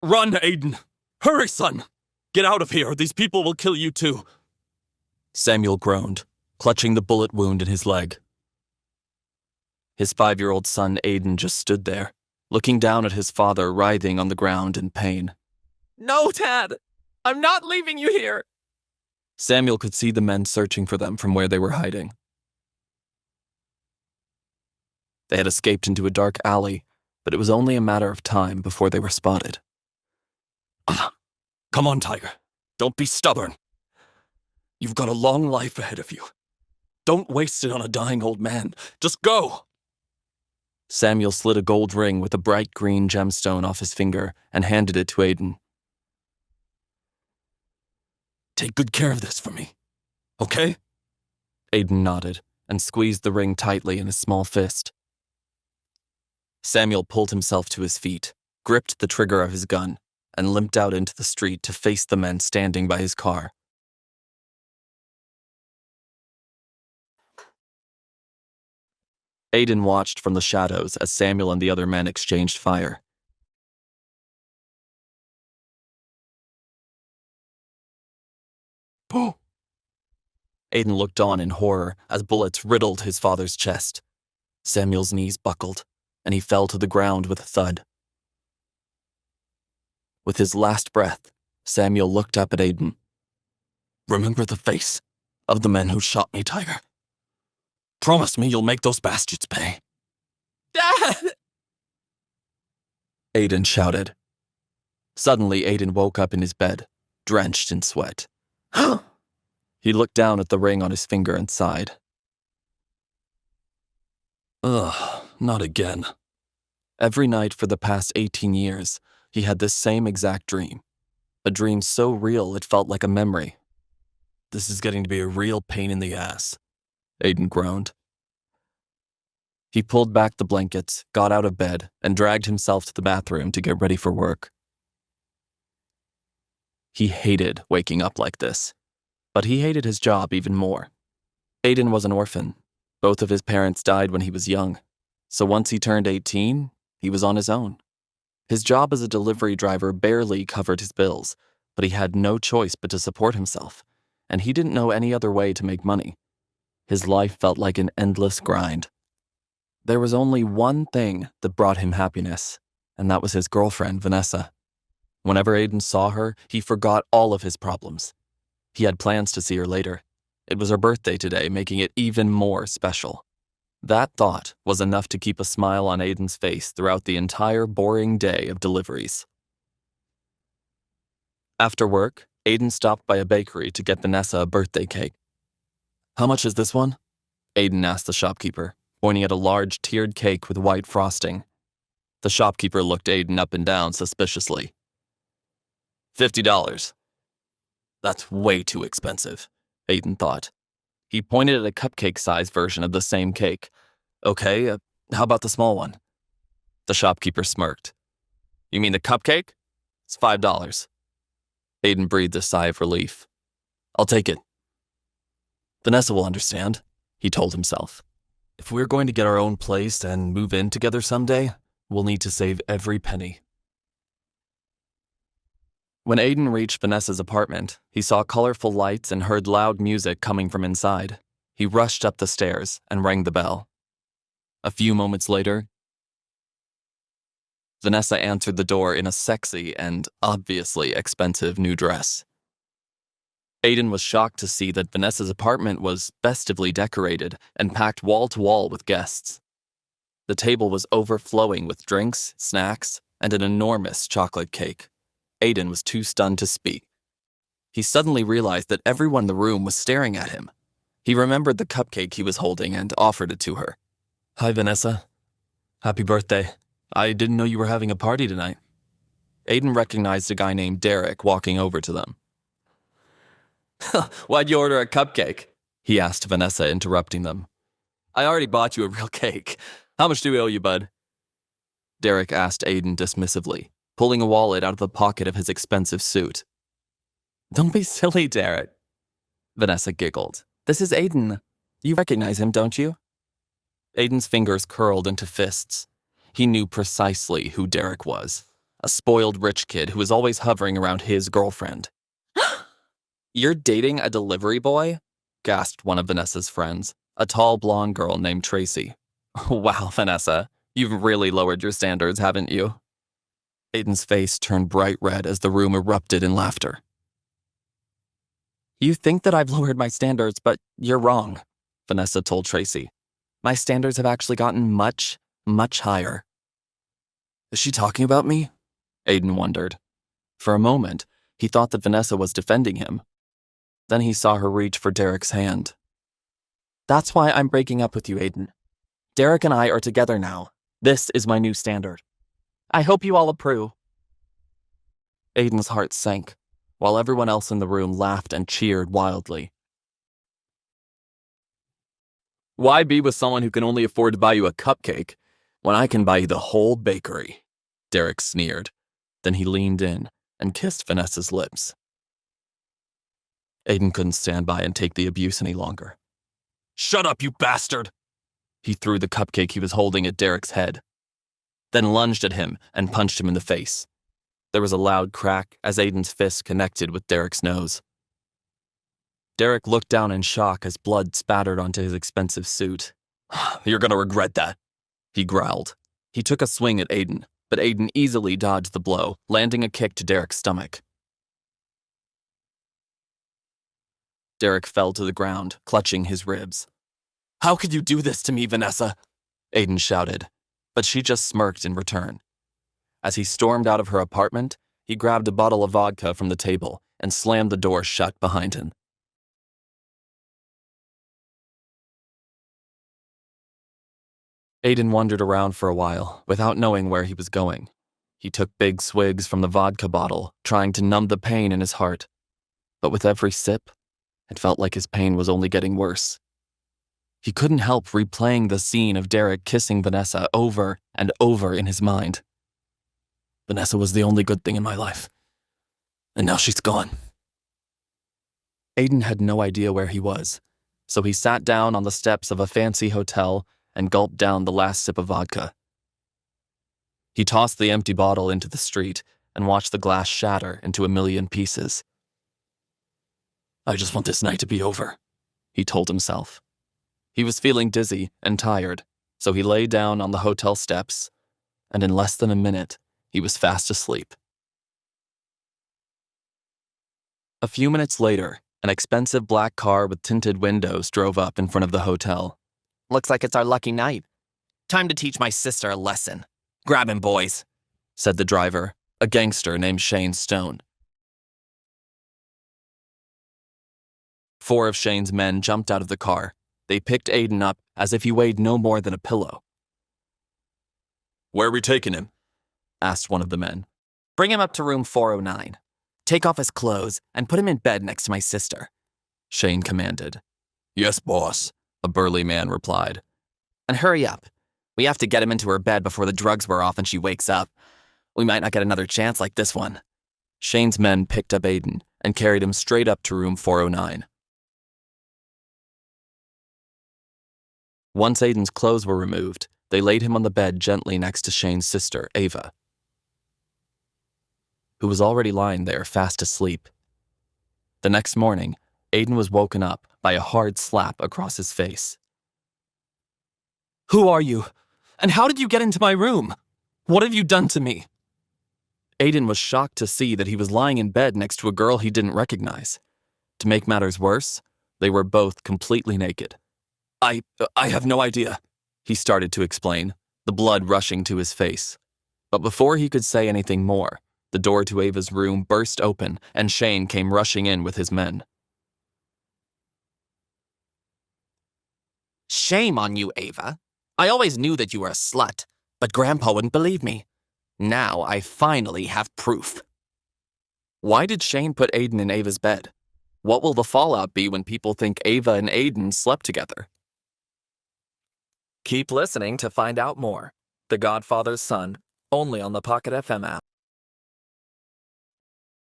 Run, Aiden! Hurry, son! Get out of here, these people will kill you too. Samuel groaned, clutching the bullet wound in his leg. His 5-year-old son Aiden just stood there, looking down at his father writhing on the ground in pain. No, Dad! I'm not leaving you here! Samuel could see the men searching for them from where they were hiding. They had escaped into a dark alley, but it was only a matter of time before they were spotted. Come on, Tiger. Don't be stubborn. You've got a long life ahead of you. Don't waste it on a dying old man. Just go! Samuel slid a gold ring with a bright green gemstone off his finger and handed it to Aiden. Take good care of this for me, okay? Aiden nodded and squeezed the ring tightly in his small fist. Samuel pulled himself to his feet, gripped the trigger of his gun, and limped out into the street to face the men standing by his car. Aiden watched from the shadows as Samuel and the other men exchanged fire. Boo! Aiden looked on in horror as bullets riddled his father's chest. Samuel's knees buckled, and he fell to the ground with a thud. With his last breath, Samuel looked up at Aiden. Remember the face of the men who shot me, Tiger. Promise me you'll make those bastards pay. Dad! Aiden shouted. Suddenly, Aiden woke up in his bed, drenched in sweat. He looked down at the ring on his finger and sighed. Ugh, not again. Every night for the past 18 years, he had this same exact dream. A dream so real it felt like a memory. This is getting to be a real pain in the ass, Aiden groaned. He pulled back the blankets, got out of bed, and dragged himself to the bathroom to get ready for work. He hated waking up like this, but he hated his job even more. Aiden was an orphan. Both of his parents died when he was young, so once he turned 18, he was on his own. His job as a delivery driver barely covered his bills, but he had no choice but to support himself, and he didn't know any other way to make money. His life felt like an endless grind. There was only one thing that brought him happiness, and that was his girlfriend, Vanessa. Whenever Aiden saw her, he forgot all of his problems. He had plans to see her later. It was her birthday today, making it even more special. That thought was enough to keep a smile on Aiden's face throughout the entire boring day of deliveries. After work, Aiden stopped by a bakery to get Vanessa a birthday cake. How much is this one? Aiden asked the shopkeeper, pointing at a large tiered cake with white frosting. The shopkeeper looked Aiden up and down suspiciously. $50. That's way too expensive, Aiden thought. He pointed at a cupcake-sized version of the same cake. Okay, how about the small one? The shopkeeper smirked. You mean the cupcake? It's $5. Aiden breathed a sigh of relief. I'll take it. Vanessa will understand, he told himself. If we're going to get our own place and move in together someday, we'll need to save every penny. When Aiden reached Vanessa's apartment, he saw colorful lights and heard loud music coming from inside. He rushed up the stairs and rang the bell. A few moments later, Vanessa answered the door in a sexy and obviously expensive new dress. Aiden was shocked to see that Vanessa's apartment was festively decorated and packed wall to wall with guests. The table was overflowing with drinks, snacks, and an enormous chocolate cake. Aiden was too stunned to speak. He suddenly realized that everyone in the room was staring at him. He remembered the cupcake he was holding and offered it to her. Hi, Vanessa. Happy birthday. I didn't know you were having a party tonight. Aiden recognized a guy named Derek walking over to them. Why'd you order a cupcake? He asked Vanessa, interrupting them. I already bought you a real cake. How much do we owe you, bud? Derek asked Aiden dismissively, pulling a wallet out of the pocket of his expensive suit. Don't be silly, Derek. Vanessa giggled. This is Aiden. You recognize him, don't you? Aiden's fingers curled into fists. He knew precisely who Derek was. a spoiled rich kid who was always hovering around his girlfriend. "You're dating a delivery boy?" gasped one of Vanessa's friends, a tall blonde girl named Tracy. "Wow, Vanessa, you've really lowered your standards, haven't you?" Aiden's face turned bright red as the room erupted in laughter. "You think that I've lowered my standards, but you're wrong," Vanessa told Tracy. "My standards have actually gotten much, much higher." "Is she talking about me?" Aiden wondered. For a moment, he thought that Vanessa was defending him. Then he saw her reach for Derek's hand. "That's why I'm breaking up with you, Aiden. Derek and I are together now. This is my new standard. I hope you all approve." Aiden's heart sank, while everyone else in the room laughed and cheered wildly. "Why be with someone who can only afford to buy you a cupcake when I can buy you the whole bakery?" Derek sneered. Then he leaned in and kissed Vanessa's lips. Aiden couldn't stand by and take the abuse any longer. "Shut up, you bastard!" He threw the cupcake he was holding at Derek's head, then lunged at him and punched him in the face. There was a loud crack as Aiden's fist connected with Derek's nose. Derek looked down in shock as blood spattered onto his expensive suit. "You're gonna regret that," he growled. He took a swing at Aiden, but Aiden easily dodged the blow, landing a kick to Derek's stomach. Derek fell to the ground, clutching his ribs. "How could you do this to me, Vanessa?" Aiden shouted, but she just smirked in return. As he stormed out of her apartment, he grabbed a bottle of vodka from the table and slammed the door shut behind him. Aiden wandered around for a while, without knowing where he was going. He took big swigs from the vodka bottle, trying to numb the pain in his heart. But with every sip, it felt like his pain was only getting worse. He couldn't help replaying the scene of Derek kissing Vanessa over and over in his mind. Vanessa was the only good thing in my life, and now she's gone. Aiden had no idea where he was, so he sat down on the steps of a fancy hotel and gulped down the last sip of vodka. He tossed the empty bottle into the street and watched the glass shatter into a million pieces. "I just want this night to be over," he told himself. He was feeling dizzy and tired, so he lay down on the hotel steps, and in less than a minute, he was fast asleep. A few minutes later, an expensive black car with tinted windows drove up in front of the hotel. "Looks like it's our lucky night. Time to teach my sister a lesson. Grab him, boys," said the driver, a gangster named Shane Stone. 4 of Shane's men jumped out of the car. They picked Aiden up as if he weighed no more than a pillow. "Where are we taking him?" asked one of the men. "Bring him up to room 409. Take off his clothes and put him in bed next to my sister," Shane commanded. "Yes, boss," a burly man replied. "And hurry up. We have to get him into her bed before the drugs wear off and she wakes up. We might not get another chance like this one." Shane's men picked up Aiden and carried him straight up to room 409. Once Aiden's clothes were removed, they laid him on the bed gently next to Shane's sister, Ava, who was already lying there fast asleep. The next morning, Aiden was woken up by a hard slap across his face. "Who are you? And how did you get into my room? What have you done to me?" Aiden was shocked to see that he was lying in bed next to a girl he didn't recognize. To make matters worse, they were both completely naked. I have no idea," he started to explain, the blood rushing to his face. But before he could say anything more, the door to Ava's room burst open and Shane came rushing in with his men. "Shame on you, Ava. I always knew that you were a slut, but Grandpa wouldn't believe me. Now I finally have proof." Why did Shane put Aiden in Ava's bed? What will the fallout be when people think Ava and Aiden slept together? Keep listening to find out more. The Godfather's Son, only on the Pocket FM app.